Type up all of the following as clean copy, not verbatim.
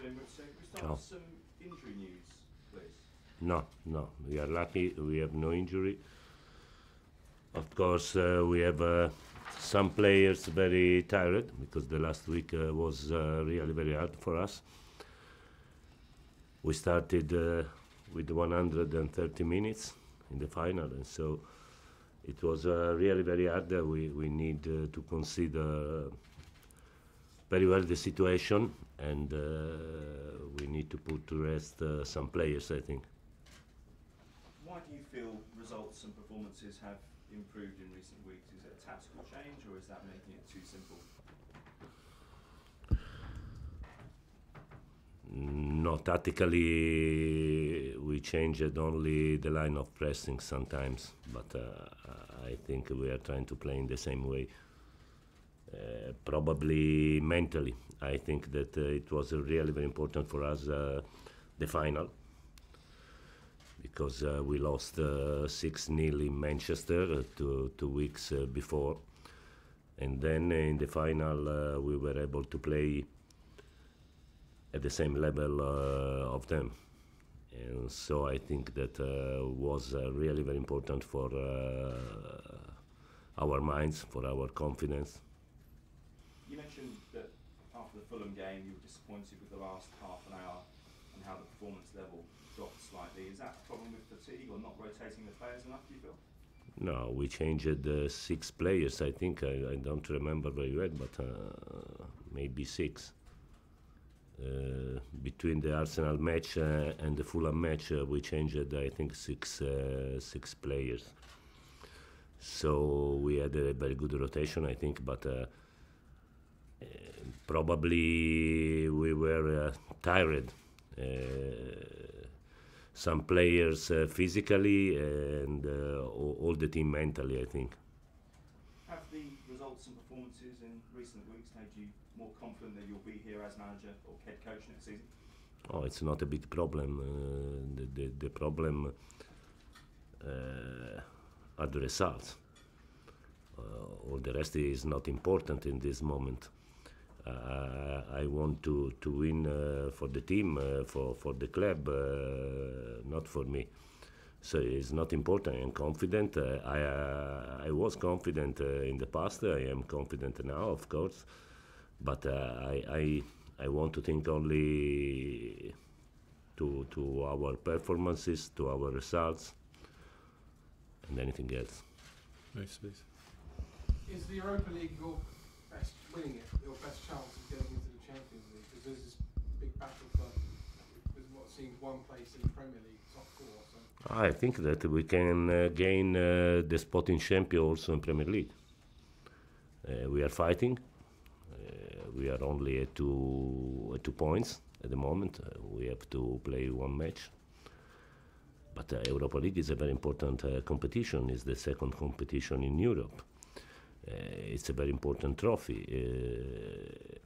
afternoon, Maurizio. Can we start Ciao. with some injury news, please? No, no, we are lucky. We have no injury. Of course, we have some players very tired because the last week was really very hard for us. We started with 130 minutes in the final, and so it was really very hard. We need to consider very well the situation, and we need to put to rest some players, I think. Why do you feel results and performances have improved in recent weeks? Is it a tactical change, or is that making it too simple? No, tactically we changed only the line of pressing sometimes, but I think we are trying to play in the same way. Probably mentally, I think that it was really very important for us the final, because we lost 6-0 in Manchester 2 weeks before, and then in the final we were able to play at the same level of them, and so I think that was really very important for our minds, for our confidence. You mentioned that after the Fulham game you were disappointed with the last half an hour and how the performance level dropped slightly. Is that a problem with fatigue or not rotating the players enough, do you feel? No, we changed 6 players, I think. I don't remember very well, but maybe 6. Between the Arsenal match and the Fulham match, we changed, I think, 6 players. So we had a very good rotation, I think, but probably we were tired. Some players physically and all the team mentally, I think. Have the results and performances in recent weeks made you more confident that you'll be here as manager or head coach next season? Oh, it's not a big problem. The problem are the results. All the rest is not important in this moment. I want to win for the team, for the club, not for me. So it's not important. I am confident. I was confident in the past. I am confident now, of course. But I want to think only to our performances, to our results, and anything else. Nice, please. Is the Europa League your best winning it, your best chance of getting into the Champions League? Because there's this big battle for what seems one place in the Premier League, top 4. So. I think that we can gain the spot in champion also in Premier League. We are fighting. We are only at 2 points at the moment. We have to play 1 match. But Europa League is a very important competition. It's the second competition in Europe. It's a very important trophy.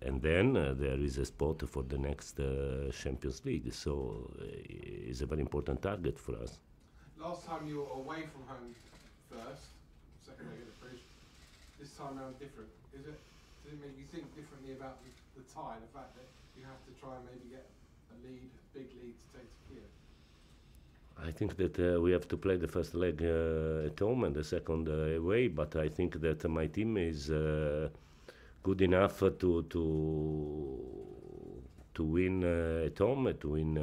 And then there is a spot for the next Champions League. So it's a very important target for us. Last time you were away from home first, second leg of the bridge. This time around different. Does it make you think differently about the tie, the fact that you have to try and maybe get a big lead to take to Kyiv? I think that we have to play the first leg at home and the second away, but I think that my team is good enough to win at home, to win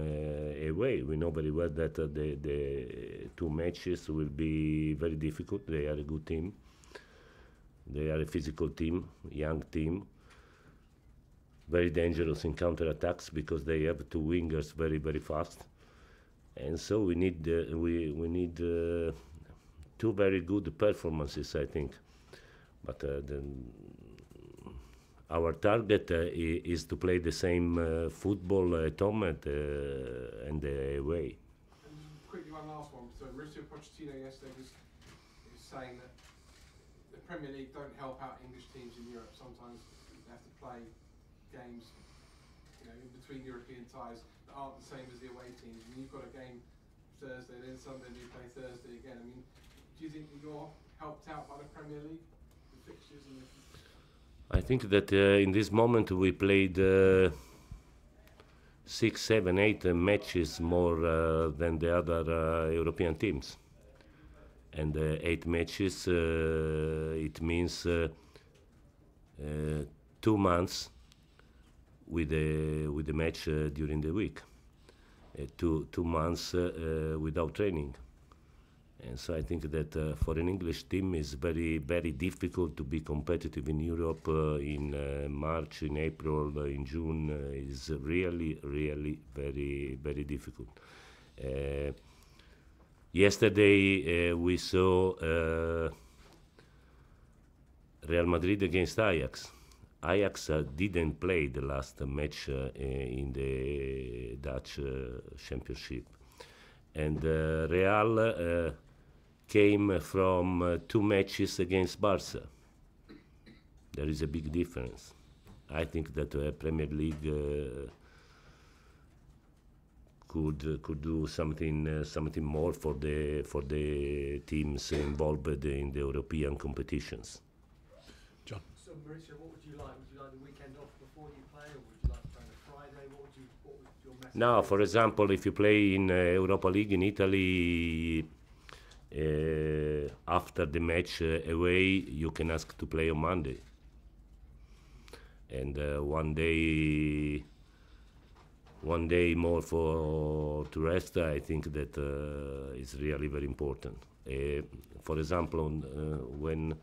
away. We know very well that the 2 matches will be very difficult. They are a good team. They are a physical team, young team, very dangerous in counter-attacks because they have 2 wingers very, very fast. And so we need 2 very good performances, I think. But our target is to play the same football at home and away. And quickly, one last one. So Maurizio Pochettino yesterday was saying that the Premier League don't help out English teams in Europe. Sometimes they have to play games, in between European ties that aren't the same as the away teams. I mean, you've got a game Thursday, then Sunday, and you play Thursday again. I mean, do you think that you're helped out by the Premier League, the fixtures and the... I think that in this moment we played 6, 7, 8 matches more than the other European teams. And 8 matches, it means 2 months with the match during the week. 2 months without training. And so I think that for an English team it's very, very difficult to be competitive in Europe in March, in April, in June. Is really, really very, very difficult. Yesterday we saw Real Madrid against Ajax. Ajax didn't play the last match in the Dutch Championship. And Real came from 2 matches against Barca. There is a big difference. I think that Premier League could do something more for the teams involved in the European competitions. John. So Maurizio, what would you like? Would you like the weekend off before you play, or would you like to play on a Friday? What would your message? No, for example, if you play in Europa League in Italy, after the match away, you can ask to play on Monday. And one day more to rest, I think that is really very important. For example, when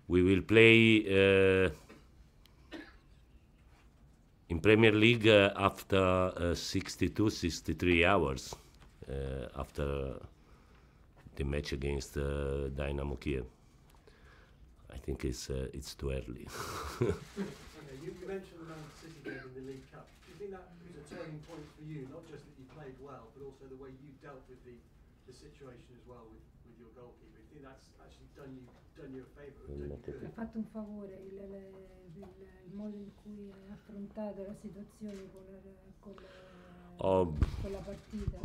we will play in Premier League after 62, 63 hours after the match against Dynamo Kyiv. I think it's too early. You mentioned the Man City game in the League Cup. Do you think that was a turning point for you? Not just that you played well, but also the way you dealt with the situation as well with your goalkeeper. Do you think that's actually done you a favour? Ha fatto un favore il modo in cui hai affrontato la situazione con la partita.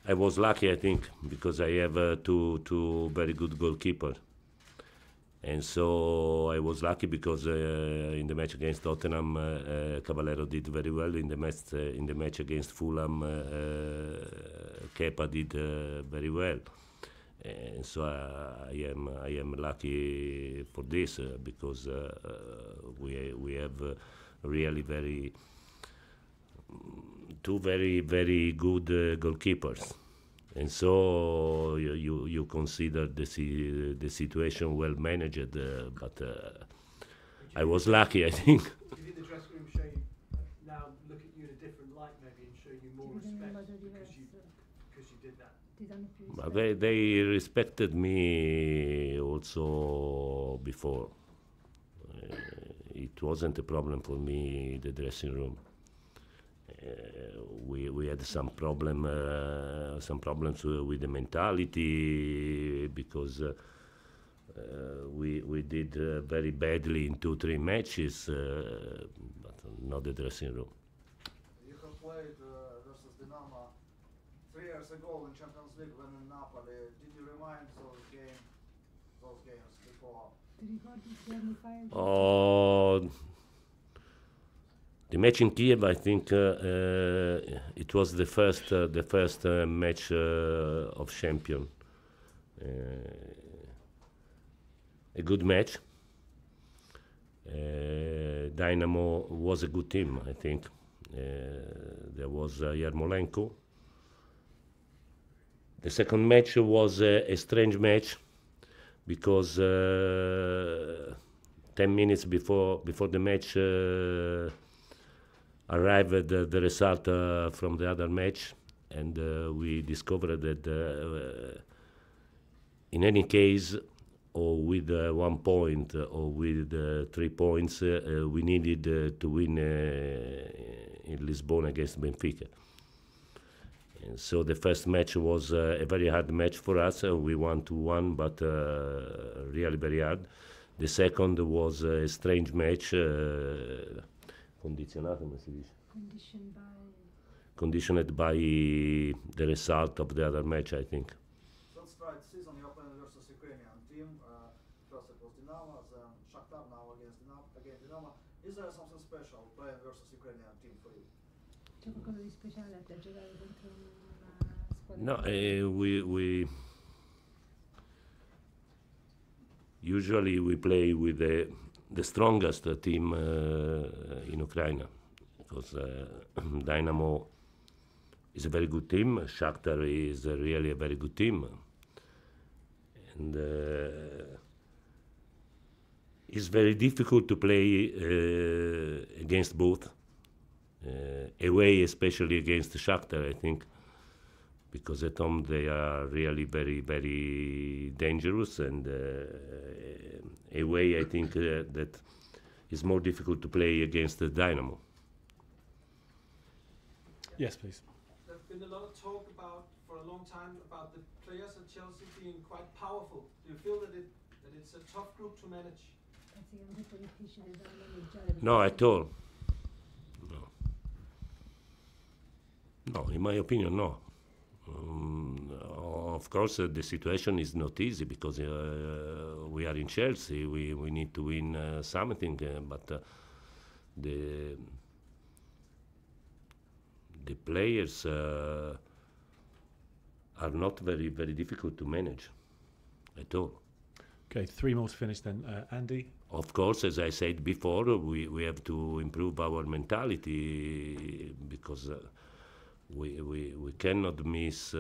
I was lucky, I think, because I have two very good goalkeepers. And so I was lucky because in the match against Tottenham, Caballero did very well. In the match against Fulham, Kepa did very well. And so I am lucky for this because we have really two very good goalkeepers. And so you consider the situation well managed, but I was lucky, I think. Do you think the dressing room show you, now look at you in a different light maybe and show you more respect because you did that? But they respected me also before. It wasn't a problem for me, the dressing room. We had some problems with the mentality because we did very badly in 2-3 matches, but not the dressing room. You have played versus Dynamo 3 years ago in Champions League when in Napoli. Did you remind those games before? Ti ricordi i giorni fa? The match in Kiev, I think it was the first match of champion. A good match. Dynamo was a good team, I think. There was Yarmolenko. The second match was a strange match because 10 minutes before the match arrived the result from the other match, and we discovered that in any case, or with 1 point or with 3 points, we needed to win in Lisbon against Benfica. And so the first match was a very hard match for us. We won 2-1, but really very hard. The second was a strange match. Conditioned by the result of the other match, I think. Let's try the season. You're playing versus Ukrainian team. first it was Dynamo, then Shakhtar, now again Dynamo. Is there something special playing versus Ukrainian team for you? C'è qualcosa di speciale a te giocare contro una squadra? No, we usually we play with the strongest team in Ukraine, because Dynamo is a very good team. Shakhtar is really a very good team, and it's very difficult to play against both. Away, especially against Shakhtar, I think, because at home they are really very, very dangerous, and away I think that it's more difficult to play against the Dynamo. Yes, please. There's been a lot of talk about, for a long time, about the players at Chelsea being quite powerful. Do you feel that it's a tough group to manage? Pensi che è un gruppo difficile da maneggiare? No, at all. No. No, in my opinion, no. Of course, the situation is not easy because we are in Chelsea. We need to win something, but the players are not very, very difficult to manage at all. Okay, 3 more to finish then. Andy? Of course, as I said before, we have to improve our mentality because we cannot miss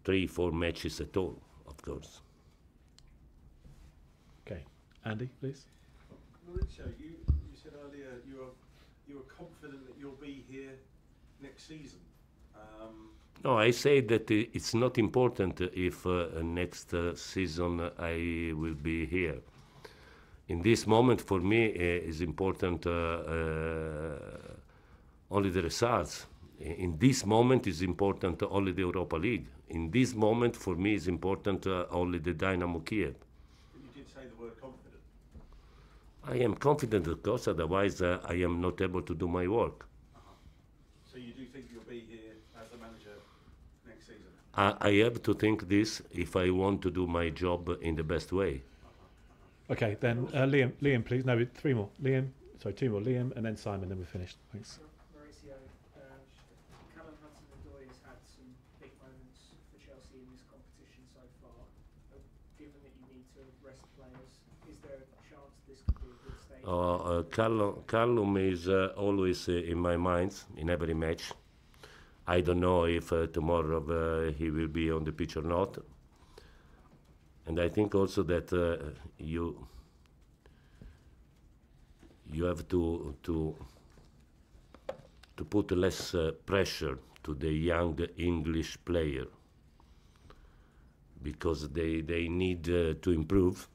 3-4 matches at all, of course. Okay. Andy, please. Maurizio, you said earlier you are confident that you'll be here next season. No, I say that it's not important if next season I will be here. In this moment, for me, is important only the results. In this moment, is important only the Europa League. In this moment, for me, is important only the Dynamo Kyiv. But you did say the word confident. I am confident, of course, otherwise I am not able to do my work. So you do think you'll be here as the manager next season? I have to think this if I want to do my job in the best way. Okay, then Liam, please. No, 3 more. Liam, sorry, 2 more. Liam, and then Simon, then we're finished. Thanks. Maurizio, Callum Hudson-Odoi has had some big moments for Chelsea in this competition so far. Given that you need to rest players, is there a chance this could be a good stage? Callum is always in my mind in every match. I don't know if tomorrow he will be on the pitch or not. And I think also that you have to put less pressure to the young English player because they need to improve.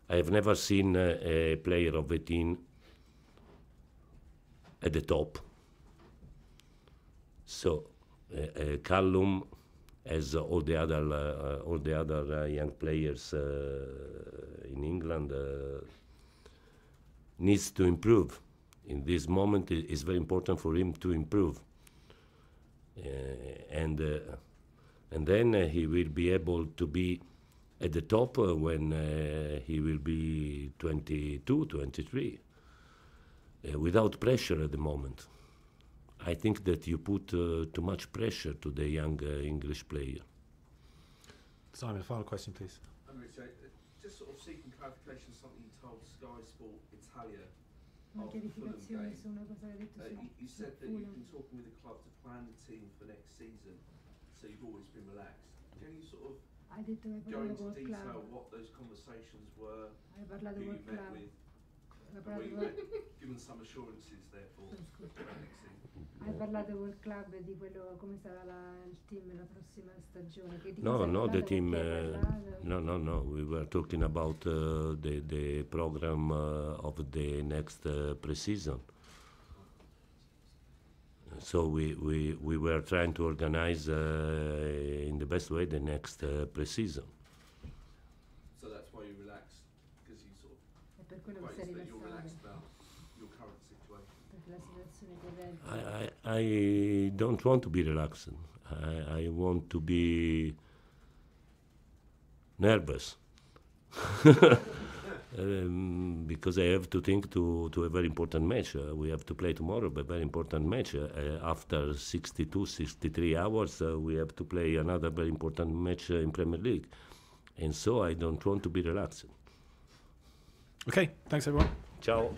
I have never seen a player of 18 at the top. So Callum, as all the other young players in England, needs to improve. In this moment, it's very important for him to improve, and then he will be able to be at the top when he will be 22, 23, without pressure at the moment. I think that you put too much pressure to the young English player. Simon, final question, please. Maurizio, just sort of seeking clarification on something you told Sky Sport Italia Una after the Fulham chiarificazione game. su una cosa che ha detto You su said that you've Fulham. been talking with the club to plan the team for next season, so you've always been relaxed. Can you sort of Hai detto che hai go parlato into col detail club. what those conversations were, Hai parlato who col you met club. with, Hai and were parlato, you given some assurances therefore Scusa. for next season? Hai parlato col club di quello come sarà il team la prossima stagione? Che di No, cosa hai no, the parlato, team. con chi hai parlato? No. We were talking about the program of the next pre-season. So we were trying to organize in the best way the next pre-season. So that's why you relaxed, because you sort È per quello of che sei quite that you're relaxed rilassato, about your current situation. perché la situazione corrente. I don't want to be relaxed. I want to be nervous Because I have to think to a very important match. We have to play tomorrow, but very important match. After 62, 63 hours, we have to play another very important match in Premier League. And so I don't want to be relaxed. Okay, thanks everyone. Ciao.